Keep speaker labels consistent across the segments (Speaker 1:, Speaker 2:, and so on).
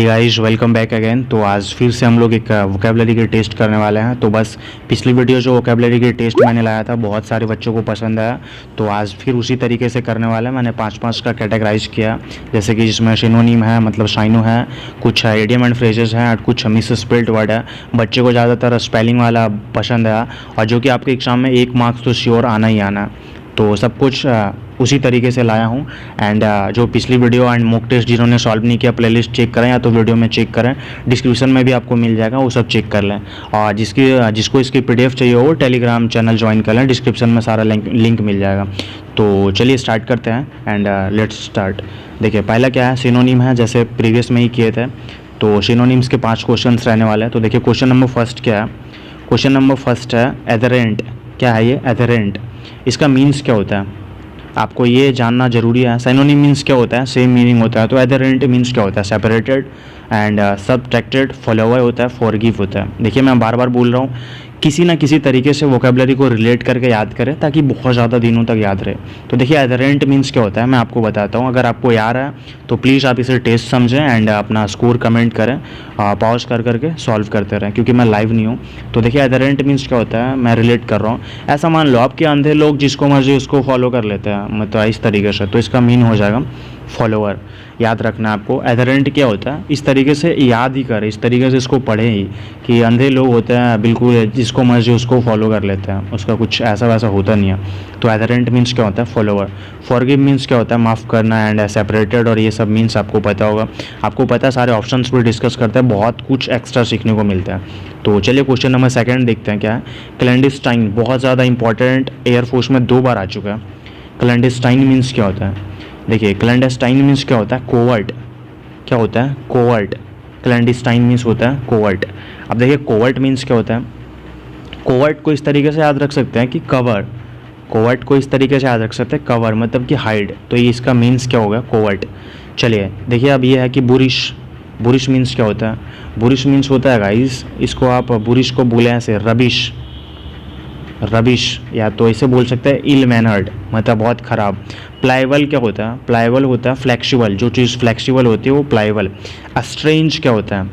Speaker 1: हे guys, welcome back again. तो आज फिर से हम लोग एक वोकेबलरी के टेस्ट करने वाले हैं। तो बस पिछली वीडियो जो वोकेबलरी के टेस्ट मैंने लाया था बहुत सारे बच्चों को पसंद आया, तो आज फिर उसी तरीके से करने वाला है। मैंने 5-5 का कैटेगराइज किया, जैसे कि जिसमें सिनोनिम है, मतलब साइनो है, कुछ इडियम एंड फ्रेजेस हैं और कुछ मिसस्पेल्ड वर्ड है। बच्चे को ज़्यादातर स्पेलिंग वाला पसंद आया और जो कि आपके एग्ज़ाम में 1 मार्क्स तो श्योर आना ही आना। तो सब कुछ उसी तरीके से लाया हूँ। एंड जो पिछली वीडियो एंड मॉक टेस्ट जिन्होंने सॉल्व नहीं किया, प्लेलिस्ट चेक करें या तो वीडियो में चेक करें, डिस्क्रिप्शन में भी आपको मिल जाएगा, वो सब चेक कर लें। और जिसको इसकी PDF चाहिए हो टेलीग्राम चैनल ज्वाइन कर लें, डिस्क्रिप्शन में सारा लिंक मिल जाएगा। तो चलिए स्टार्ट करते हैं एंड लेट्स स्टार्ट। देखिए पहला क्या है, सिनोनिम है, जैसे प्रीवियस में ही किए थे। तो सिनोनिम्स के 5 क्वेश्चन रहने वाले हैं। तो देखिए क्वेश्चन नंबर फर्स्ट क्या है। क्वेश्चन नंबर फर्स्ट है एथरेंट। क्या है ये एथरेंट? इसका मीन्स क्या होता है आपको ये जानना जरूरी है। सिनोनिम मीन्स क्या होता है, सेम मीनिंग होता है। तो एथरेंट मीन्स क्या होता है, सेपरेटेड एंड सबट्रैक्टेड, फॉलोअर होता है, फॉरगिव होता है। देखिए मैं बार बार बोल रहा हूँ, किसी ना किसी तरीके से वोकेबलरी को रिलेट करके याद करें ताकि बहुत ज़्यादा दिनों तक याद रहे। तो देखिए एथरेंट मीन्स क्या होता है मैं आपको बताता हूँ। अगर आपको याद है तो प्लीज़ आप इसे टेस्ट समझें एंड अपना स्कोर कमेंट करें, पॉज कर करके सॉल्व करते रहें, क्योंकि मैं लाइव नहीं हूँ। तो देखिए एथरेंट मीन्स क्या होता है, मैं रिलेट कर रहा हूँ। ऐसा मान लो आपके अंधे लोग जिसको मर्जी उसको फॉलो कर लेते हैं, मतलब इस तरीके से। तो इसका मीन हो जाएगा फॉलोअर। याद रखना आपको एथरेंट क्या होता है, इस तरीके से याद ही करें, इस तरीके से इसको पढ़ें ही कि अंधे लोग होते हैं बिल्कुल जिसको मर्जी उसको फॉलो कर लेते हैं, उसका कुछ ऐसा वैसा होता नहीं है। तो एथरेंट मीन्स क्या होता है, फॉलोअर। फॉरगिव मीन्स क्या होता है, माफ़ करना एंड सेपरेटेड, और ये सब मीन्स आपको पता होगा। आपको पता है, सारे ऑप्शंस भी डिस्कस करते हैं, बहुत कुछ एक्स्ट्रा सीखने को मिलता है। तो चलिए क्वेश्चन नंबर सेकंड देखते हैं क्या है। क्लैंडस्टाइन बहुत ज़्यादा इंपॉर्टेंट, एयरफोर्स में 2 बार आ चुका है। क्लैंडस्टाइन मीन्स क्या होता है, देखिए क्लैंडस्टाइन मीन्स क्या होता है, कोवर्ट। क्या होता है, कोवर्ट। क्लैंडस्टाइन मीन्स होता है कोवर्ट। अब देखिए कोवर्ट मीन्स क्या होता है। कोवर्ट को इस तरीके से याद रख सकते हैं कि कवर। कोवर्ट को इस तरीके से याद रख सकते हैं कवर, मतलब कि हाइड। तो ये इसका मीन्स क्या होगा, कोवर्ट। चलिए देखिए अब ये है कि बुरिश। बुरिश मीन्स क्या होता है, बुरिश मीन्स होता है गाइस, इसको आप बुरिश को बोले ऐसे रबिश, रबिश, या तो इसे बोल सकते हैं इल मैनर्ड, मतलब बहुत ख़राब। प्लाइबल क्या होता है, प्लाइबल होता है फ्लेक्सिबल, जो चीज़ फ्लेक्सिबल होती है वो प्लाइबल। अस्ट्रेंज क्या होता है,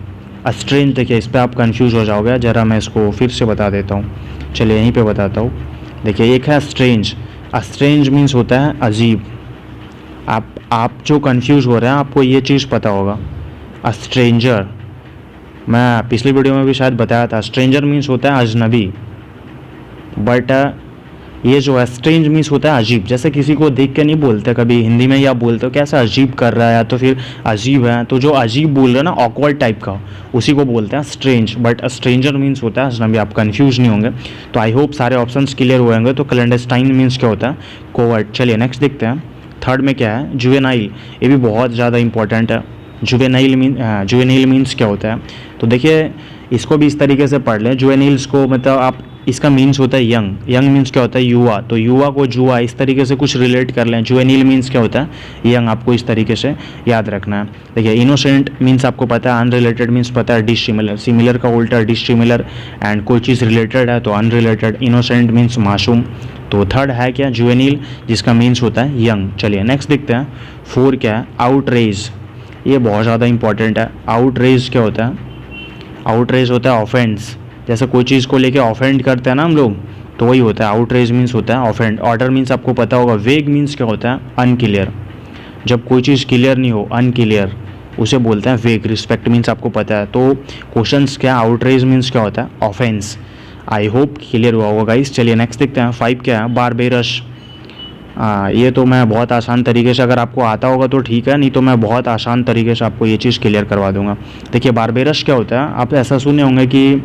Speaker 1: अस्ट्रेंज, देखिए इस पर आप कंफ्यूज हो जाओगे, ज़रा मैं इसको फिर से बता देता हूँ। चलिए यहीं पे बताता हूँ। देखिए एक है स्ट्रेंज। अस्ट्रेंज मीन्स होता है अजीब। आप जो कंफ्यूज हो रहे हैं आपको ये चीज़ पता होगा। अस्ट्रेंजर, मैं पिछली वीडियो में भी शायद बताया था, स्ट्रेंजर मीन्स होता है अजनबी, बट ये जो है स्ट्रेंज मीन्स होता है अजीब। जैसे किसी को देख के नहीं बोलते, कभी हिंदी में ही आप बोलते हो कैसा अजीब कर रहा है, या तो फिर अजीब है, तो जो अजीब बोल रहे हैं ना, ऑकवर्ड टाइप का, उसी को बोलते हैं स्ट्रेंज। बट स्ट्रेंजर मीन्स होता है अजनबी, आप कंफ्यूज नहीं होंगे। तो आई होप सारे ऑप्शंस क्लियर हुए होंगे। तो क्लैंडस्टाइन मीन्स क्या होता है, कोवर्ट। चलिए नेक्स्ट देखते हैं। थर्ड में क्या है, जुवेनाइल। ये भी बहुत ज़्यादा इंपॉर्टेंट है। जुवेनाइल मीन्स क्या होता है, तो देखिए इसको भी इस तरीके से पढ़ लें। जुवेनाइल्स को मतलब आप, इसका मीन्स होता है यंग। यंग मीन्स क्या होता है, युवा। तो युवा को जुआ, इस तरीके से कुछ रिलेट कर लें। जुवेनाइल मीन्स क्या होता है, यंग, आपको इस तरीके से याद रखना है। देखिए इनोसेंट मीन्स आपको पता है, अनरिलेटेड मीन्स पता है, डिसिमिलर। सिमिलर का उल्टा डिसिमिलर, एंड कोई चीज़ रिलेटेड है तो अनरिलेटेड। इनोसेंट मीन्स मासूम। तो थर्ड है क्या, जुवेनाइल, जिसका मीन्स होता है यंग। चलिए नेक्स्ट देखते हैं। 4 क्या है, आउटरेज। ये बहुत ज़्यादा इंपॉर्टेंट है। आउटरेज क्या होता है, आउटरेज होता है ऑफेंस। जैसे कोई चीज़ को लेके ऑफेंड करते हैं ना हम लोग, तो वही होता है आउटरेज मीन्स होता है ऑफेंड। ऑर्डर मीन्स आपको पता होगा। वेग मीन्स क्या होता है, अनक्लियर। जब कोई चीज़ क्लियर नहीं हो, अनक्लियर, उसे बोलते हैं वेग। रिस्पेक्ट मीन्स आपको पता है। तो क्वेश्चंस क्या, आउटरेज मीन्स क्या होता है, ऑफेंस। आई होप क्लियर हुआ होगा गाइस। चलिए नेक्स्ट देखते हैं। 5 क्या है, बारबेरस। ये तो मैं बहुत आसान तरीके से, अगर आपको आता होगा तो ठीक है, नहीं तो मैं बहुत आसान तरीके से आपको ये चीज़ क्लियर करवा दूंगा। देखिए बारबेरस क्या होता है, आप ऐसा सुने होंगे कि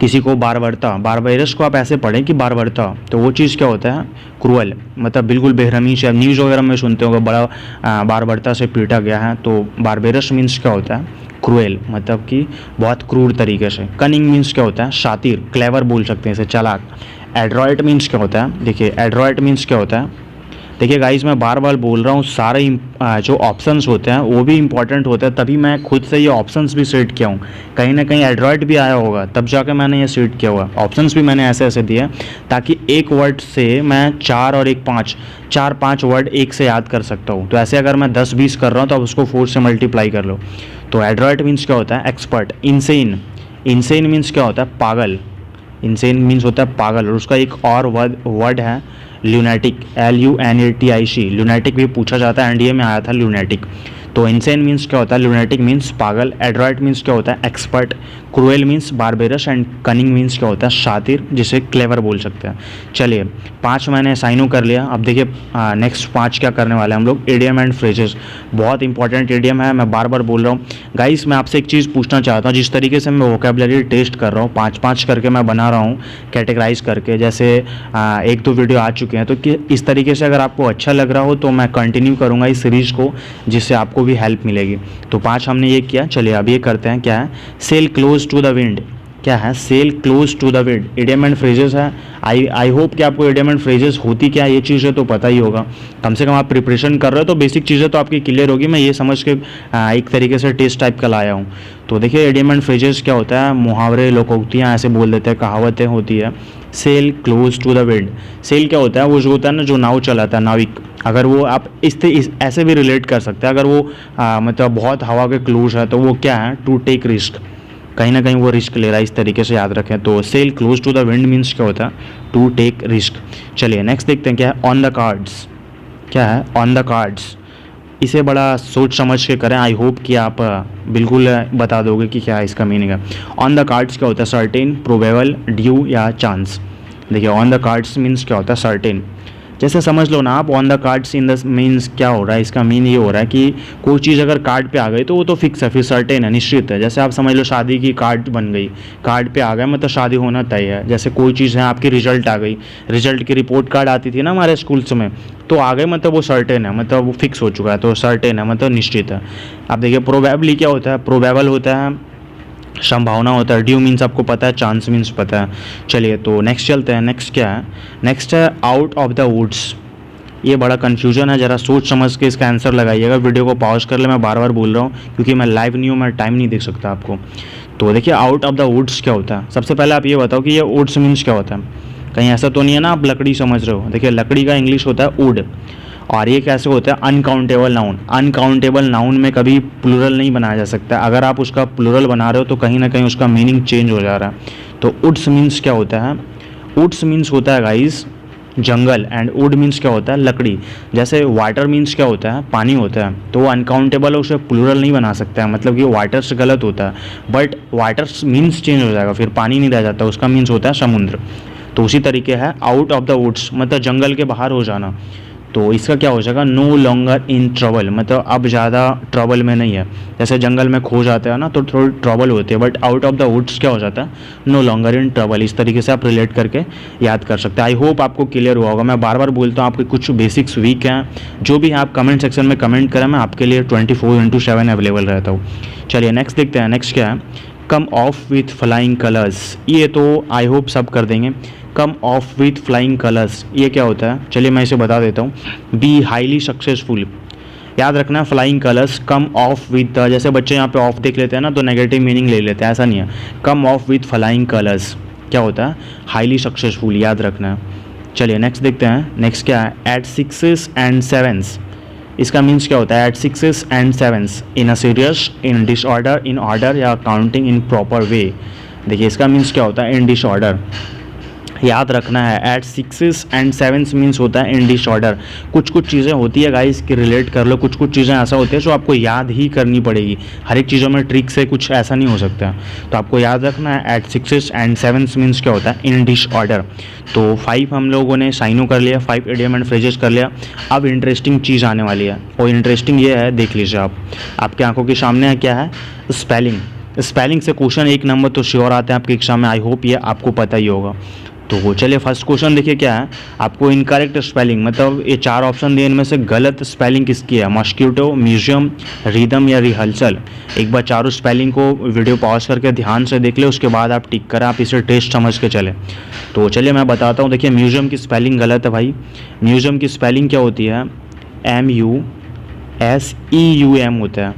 Speaker 1: किसी को बारबरता, बारबेरस को आप ऐसे पढ़ें कि बारबरता, तो वो चीज़ क्या होता है, क्रूअल, मतलब बिल्कुल बेरहमी से। न्यूज़ वगैरह में सुनते होंगे बड़ा बारबरता से पीटा गया है, तो बारबेरस मीन्स क्या होता है, क्रूएल, मतलब कि बहुत क्रूर तरीके से। कनिंग मीन्स क्या होता है, शातिर, क्लेवर बोल सकते हैं इसे, चालाक। एड्रॉयट मीन्स क्या होता है, देखिए एड्रॉयट मीन्स क्या होता है, देखिए गाइस मैं बार बार बोल रहा हूँ, सारे जो ऑप्शंस होते हैं वो भी इंपॉर्टेंट होते हैं, तभी मैं खुद से ये ऑप्शंस भी सेट किया हूँ। कहीं ना कहीं एड्रॉयड भी आया होगा तब जाकर मैंने ये सेट किया हुआ। ऑप्शंस भी मैंने ऐसे ऐसे दिए ताकि एक वर्ड से मैं 4 और 1 5 4-5 वर्ड एक से याद कर सकता हूँ। तो ऐसे अगर मैं 10-20 कर रहा हूँ तो अब उसको 4 से मल्टीप्लाई कर लो। तो एड्रॉइट मीन्स क्या होता है? एक्सपर्ट। इंसेन, इंसेन मीन्स क्या होता है? पागल। इंसेन मीन्स होता है पागल। और उसका एक और वर्ड है ल्यूनेटिक, LUNATIC। ल्यूनेटिक भी पूछा जाता है, एनडीए में आया था ल्यूनेटिक। तो इंसेन मीन्स क्या होता है? ल्यूनेटिक मीन्स पागल। एड्रॉइट मीन्स क्या होता है? Expert. Cruel means barbarous. And cunning means क्या होता है? शातिर, जिसे क्लेवर बोल सकते हैं। चलिए 5 मैंने साइनो कर लिया। अब देखिए नेक्स्ट 5 क्या करने वाले हैं हम लोग? Idiom and phrases. बहुत इंपॉर्टेंट इडियम है, मैं बार बार बोल रहा हूँ। गाइस मैं आपसे एक चीज़ पूछना चाहता हूँ, जिस तरीके से मैं वोकेबलरी टेस्ट कर रहा हूँ, 5-5 करके मैं बना रहा हूँ कैटेगराइज करके, जैसे 1-2 वीडियो आ चुके हैं, तो कि इस तरीके से अगर आपको अच्छा लग रहा हो तो मैं कंटिन्यू करूँगा इस सीरीज़ को, जिससे आपको भी हेल्प मिलेगी। तो 5 हमने ये किया। चलिए अब ये करते हैं। क्या है? Sail close to the wind. क्या है? Sail close to the wind. Idiom and phrases है। आई होप कि आपको इडियम एंड फ्रेजेस होती क्या ये चीज़ें तो पता ही होगा, कम से कम आप प्रिपरेशन कर रहे हो तो बेसिक चीज़ें तो आपकी क्लियर होगी। मैं ये समझ के एक तरीके से टेस्ट टाइप का लाया हूँ। तो देखिए इडियम एंड फ्रेजेस क्या होता है? मुहावरे, लोकोक्तियाँ ऐसे बोल देते हैं, कहावतें होती है। Sail close to the wind. Sail क्या होता है? वो जो होता है ना, जो नाव चलाता है, नाविक। अगर वो आप इस ऐसे भी रिलेट कर सकते हैं, अगर वो मतलब बहुत हवा के क्लोज है तो वो क्या है? टू टेक रिस्क, कहीं ना कहीं वो रिस्क ले रहा है, इस तरीके से याद रखें। तो sail close to the wind means क्या होता है? To take risk. चलिए नेक्स्ट देखते हैं क्या है? On the cards. क्या है? On the cards. इसे बड़ा सोच समझ के करें, आई होप कि आप बिल्कुल बता दोगे कि क्या इसका मीनिंग है। ऑन द कार्ड्स क्या होता है? सर्टेन, प्रोबेबल, ड्यू या चांस। देखिए ऑन द कार्ड्स मीन्स क्या होता है? सर्टेन। जैसे समझ लो ना आप, on the cards in the means क्या हो रहा है? इसका मीन ये हो रहा है कि कोई चीज़ अगर कार्ड पे आ गई तो वो तो फिक्स है, फिर सर्टेन है, निश्चित है। जैसे आप समझ लो शादी की कार्ड बन गई, कार्ड पे आ गया मतलब शादी होना तय है। जैसे कोई चीज़ है, आपकी रिजल्ट आ गई, रिजल्ट की रिपोर्ट कार्ड आती थी ना हमारे स्कूल्स में, तो आ गए मतलब वो सर्टेन है, मतलब वो फिक्स हो चुका है, तो सर्टेन है मतलब निश्चित है। अब देखिए प्रोबेबली क्या होता है? प्रोबेबल होता है संभावना होता है। ड्यू मीन्स आपको पता है, चांस मीन्स पता है। चलिए तो नेक्स्ट चलते हैं। नेक्स्ट क्या है? नेक्स्ट है आउट ऑफ द वुड्स। ये बड़ा कन्फ्यूजन है, ज़रा सोच समझ के इसका आंसर लगाइएगा। वीडियो को पॉज कर ले, मैं बार बार बोल रहा हूँ क्योंकि मैं लाइव नहीं हूँ, मैं टाइम नहीं देख सकता आपको। तो देखिए आउट ऑफ द वुड्स क्या होता है? सबसे पहले आप ये बताओ कि ये वुड्स मीन्स क्या होता है? कहीं ऐसा तो नहीं है ना आप लकड़ी समझ रहे हो? देखिए लकड़ी का इंग्लिश होता है वुड, और ये कैसे होता है? Uncountable noun. अनकाउंटेबल नाउन में कभी प्लूरल नहीं बनाया जा सकता। अगर आप उसका प्लूरल बना रहे हो तो कहीं ना कहीं उसका मीनिंग चेंज हो जा रहा है। तो वुड्स मीन्स क्या होता है? वुड्स मीन्स होता है guys jungle, and would means क्या होता है? लकड़ी। जैसे वाटर मीन्स क्या होता है? पानी होता है, तो वो अनकाउंटेबल है, उसे प्लूरल नहीं बना सकता है, मतलब कि वाटर्स गलत होता है। बट वाटर्स मीन्स चेंज हो जाएगा, फिर पानी नहीं रह जाता, उसका मीन्स होता है समुद्र। तो उसी तरीके है आउट ऑफ द वुड्स, मतलब जंगल के बाहर हो जाना। तो इसका क्या हो जाएगा? नो लॉन्गर इन ट्रबल, मतलब अब ज़्यादा ट्रबल में नहीं है। जैसे जंगल में खो जाते हैं ना तो थोड़ी ट्रबल होती है, but out of the woods क्या हो जाता है? No longer in trouble. इस तरीके से आप रिलेट करके याद कर सकते हैं। आई होप आपको क्लियर हुआ होगा। मैं बार बार बोलता हूँ आपके कुछ बेसिक्स वीक हैं, जो भी आप कमेंट सेक्शन में कमेंट करें, मैं आपके लिए 24/7 अवेलेबल रहता हूँ। चलिए नेक्स्ट देखते हैं। नेक्स्ट क्या है? कम ऑफ विथ फ्लाइंग कलर्स। ये तो आई होप सब कर देंगे। कम ऑफ विथ फ्लाइंग कलर्स ये क्या होता है? चलिए मैं इसे बता देता हूँ। Be highly successful. याद रखना flying colours come of with, जैसे बच्चे यहाँ पे ऑफ देख लेते हैं ना तो नेगेटिव मीनिंग ले लेते हैं, ऐसा नहीं है। कम ऑफ विथ फ्लाइंग कलर्स क्या होता है? हाईली सक्सेसफुल, याद रखना है। चलिए नेक्स्ट देखते हैं। नेक्स्ट क्या है? At 6s and 7s। इसका मीन्स क्या होता है? At 6s and 7s in a serious, in disorder, in order या काउंटिंग इन प्रॉपर वे। देखिए इसका मीन्स क्या होता है? इन डिसऑर्डर, याद रखना है। At 6s and 7s means होता है इन डिसऑर्डर। कुछ कुछ चीज़ें होती है गाइस कि रिलेट कर लो, कुछ कुछ चीज़ें ऐसा होती है जो आपको याद ही करनी पड़ेगी। हर एक चीज़ों में ट्रिक से कुछ ऐसा नहीं हो सकता, तो आपको याद रखना है। At 6s and 7s means क्या होता है? इन डिसऑर्डर। तो 5 हम लोगों ने साइनो कर लिया, 5 इडियम एंड फ्रेजेस कर लिया। अब इंटरेस्टिंग चीज़ आने वाली है, और इंटरेस्टिंग ये है, देख लीजिए आप, आपके आंखों के सामने है क्या है? स्पेलिंग। स्पेलिंग से क्वेश्चन 1 नंबर तो श्योर आते हैं आपके एग्जाम में, आई होप ये आपको पता ही होगा। तो चलिए फर्स्ट क्वेश्चन देखिए क्या है? आपको इनकरेक्ट स्पेलिंग, मतलब ये 4 ऑप्शन दिए, इनमें से गलत स्पेलिंग किसकी है? मॉस्किटो, म्यूजियम, रिदम या रिहर्सल। एक बार चारों स्पेलिंग को वीडियो पॉज करके ध्यान से देख ले, उसके बाद आप टिक करें, आप इसे टेस्ट समझ के चले। तो चलिए मैं बताता हूँ। देखिए म्यूजियम की स्पेलिंग गलत है भाई। म्यूजियम की स्पेलिंग क्या होती है? MUSEUM होता है।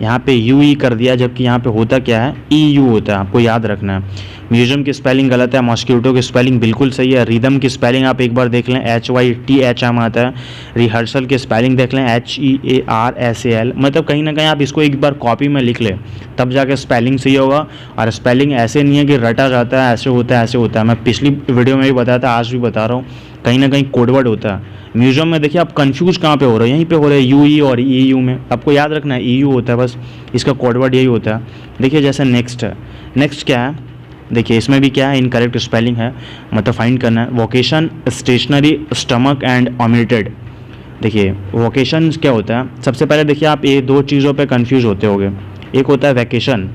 Speaker 1: यहाँ पे यू कर दिया, जबकि यहाँ पे होता क्या है EU होता है, आपको याद रखना है। म्यूजियम की स्पेलिंग गलत है, मॉस्किटो की स्पेलिंग बिल्कुल सही है। रिदम की स्पेलिंग आप एक बार देख लें, HYTHM आता है। रिहर्सल की स्पेलिंग देख लें, HEARSAL। मतलब कहीं ना कहीं आप इसको एक बार कॉपी में लिख लें, तब जाके स्पेलिंग सही होगा। और स्पेलिंग ऐसे नहीं है कि रटा जाता है, ऐसे होता है ऐसे होता है। मैं पिछली वीडियो में भी बताया था, आज भी बता रहा हूँ, कहीं ना कहीं कोडवर्ड होता है। म्यूजियम में देखिए आप कंफ्यूज कहाँ पे हो रहे हो, यहीं पे हो रहे हैं UE और EU में। आपको याद रखना है EU होता है, बस इसका कोडवर्ड यही होता है। देखिए जैसे नेक्स्ट है, नेक्स्ट क्या है, देखिए इसमें भी क्या है, इनकरेक्ट स्पेलिंग है, मतलब फाइंड करना है। Vocation, stationery, stomach and omitted. देखिए वोकेशन क्या होता है, सबसे पहले देखिए आप ये दो चीज़ों पे कंफ्यूज होते होगे। एक होता है वैकेशन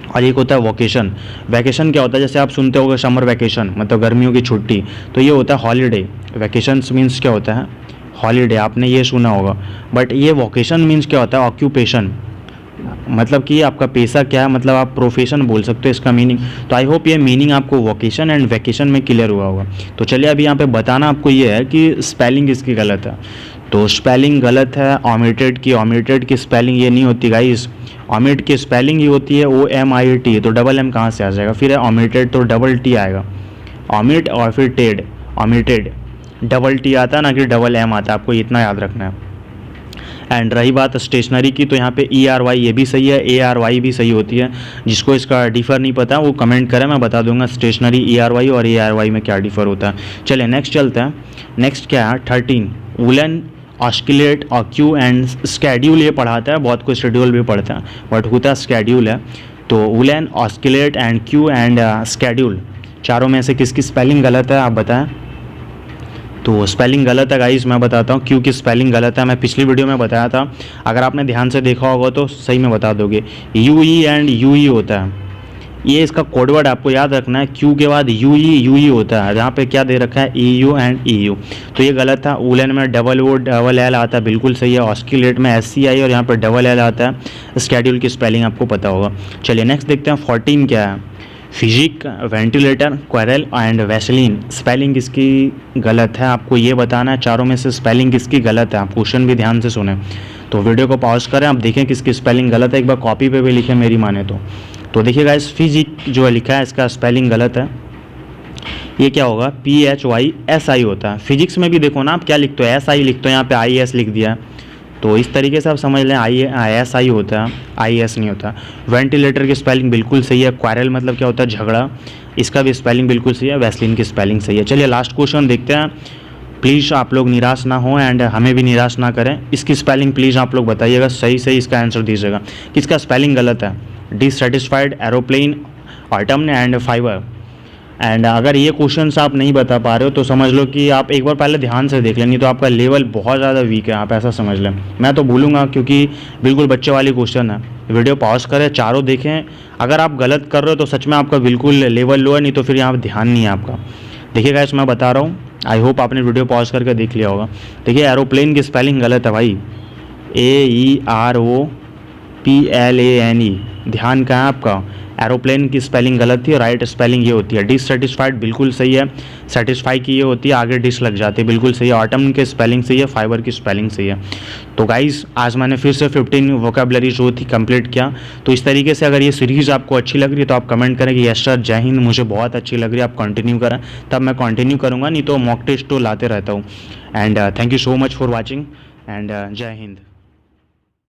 Speaker 1: और एक होता है वोकेशन। वैकेशन क्या होता है, जैसे आप सुनते होगे समर वैकेशन, मतलब गर्मियों की छुट्टी, तो ये होता है हॉलीडे। वैकेशंस मीन्स क्या होता है, हॉलीडे, आपने ये सुना होगा। बट ये वोकेशन मीन्स क्या होता है, ऑक्यूपेशन, मतलब कि आपका पेशा क्या है, मतलब आप प्रोफेशन बोल सकते हो इसका मीनिंग। तो आई होप ये मीनिंग आपको वोकेशन एंड वैकेशन में क्लियर हुआ होगा। तो चलिए अभी यहाँ पे बताना आपको ये है कि स्पेलिंग इसकी गलत है। तो स्पेलिंग गलत है ओमिटेड की स्पेलिंग ये नहीं होती गाइस। ओमिट की स्पेलिंग ही होती है OMIT, तो डबल M कहाँ से आ जाएगा, फिर है ओमिटेड तो डबल T आएगा। ओमिट और फिर टेड, ओमिटेड डबल T आता है ना कि डबल M आता है, आपको इतना याद रखना है। एंड रही बात स्टेशनरी की, तो यहाँ पे ERY ये भी सही है, ARY भी सही होती है। जिसको इसका डिफ़र नहीं पता वो कमेंट करें, मैं बता दूंगा स्टेशनरी ERY और ARY में क्या डिफ़र होता है। चलिए नेक्स्ट चलते हैं। नेक्स्ट क्या है 13, वुलन, ऑस्किलेट, ऑक्यू एंड स्केड्यूल। ये पढ़ाता है, बहुत कोई शेड्यूल भी पढ़ता है, बट होता स्केड्यूल है। तो woollen, oscillate and queue and schedule, चारों में से किसकी स्पेलिंग गलत है आप बताएं। तो स्पेलिंग गलत है गाइस, मैं बताता हूँ क्यों की स्पेलिंग गलत है। मैं पिछली वीडियो में बताया था, अगर आपने ध्यान से देखा होगा तो सही में बता दोगे। UE एंड UE होता है, ये इसका कोडवर्ड आपको याद रखना है। क्यू के बाद UE होता है, जहाँ पे क्या दे रखा है EU एंड EU, तो ये गलत था। वुलन में डबल O डबल L आता है, बिल्कुल सही है। ऑस्किलेट में SCI और यहाँ पर डबल L आता है। स्केड्यूल की स्पेलिंग आपको पता होगा। चलिए नेक्स्ट देखते हैं 14 क्या है, physique, ventilator, quarrel and vaseline. Spelling इसकी गलत है, आपको ये बताना है चारों में से स्पेलिंग किसकी गलत है। आप क्वेश्चन भी ध्यान से सुने, तो वीडियो को पॉज करें, आप देखें किसकी स्पेलिंग गलत है, एक बार कॉपी पे भी लिखें मेरी माने तो देखिए गाइस फिजिक जो है लिखा है इसका स्पेलिंग गलत है। ये क्या होगा, PHYSI होता है। फिजिक्स में भी देखो ना आप क्या लिखते हो, SI लिखते हो, यहाँ पे IS लिख दिया है। तो इस तरीके से आप समझ लें ISI होता है, IS नहीं होता। वेंटिलेटर की स्पेलिंग बिल्कुल सही है। क्वारल मतलब क्या होता है, झगड़ा, इसका भी स्पेलिंग बिल्कुल सही है। वैसलीन की स्पेलिंग सही है। चलिए लास्ट क्वेश्चन देखते हैं। प्लीज़ आप लोग निराश ना हो एंड हमें भी निराश ना करें। इसकी स्पेलिंग प्लीज़ आप लोग बताइएगा, सही सही इसका आंसर दीजिएगा कि इसका स्पेलिंग गलत है। Dissatisfied, aeroplane, autumn and fibre. And अगर ये क्वेश्चन आप नहीं बता पा रहे हो तो समझ लो कि आप एक बार पहले ध्यान से देख लें, नहीं तो आपका लेवल बहुत ज़्यादा वीक है, आप ऐसा समझ लें। मैं तो भूलूंगा क्योंकि बिल्कुल बच्चे वाली क्वेश्चन है। वीडियो पॉज करें, चारों देखें। अगर आप गलत कर रहे हो तो सच में आपका बिल्कुल लेवल लो है, नहीं तो फिर यहाँ ध्यान नहीं है आपका। देखिए गाइस मैं बता रहा हूँ, आई होप आपने वीडियो पॉज करके देख लिया होगा। देखिए एरोप्लेन की स्पेलिंग गलत है भाई, AEROPLANE। ध्यान कहाँ है आपका, एरोप्लेन की स्पेलिंग गलत थी, राइट स्पेलिंग ये होती है। डिससेटिस्फाइड बिल्कुल सही है, सेटिस्फाई की ये होती है, आगे डिस लग जाती है, बिल्कुल सही है। ऑटम की स्पेलिंग सही है, फाइबर की स्पेलिंग सही है। तो गाइस आज मैंने फिर से 15 वोकैबुलरी जो थी कंप्लीट किया। तो इस तरीके से अगर ये सीरीज़ आपको अच्छी लग रही है तो आप कमेंट करें कि यस सर जय हिंद, मुझे बहुत अच्छी लग रही है, आप कंटिन्यू करें, तब मैं कंटिन्यू करूँगा, नहीं तो मॉक टेस्ट तो लाते रहता हूँ। And thank you so much for watching and जय हिंद।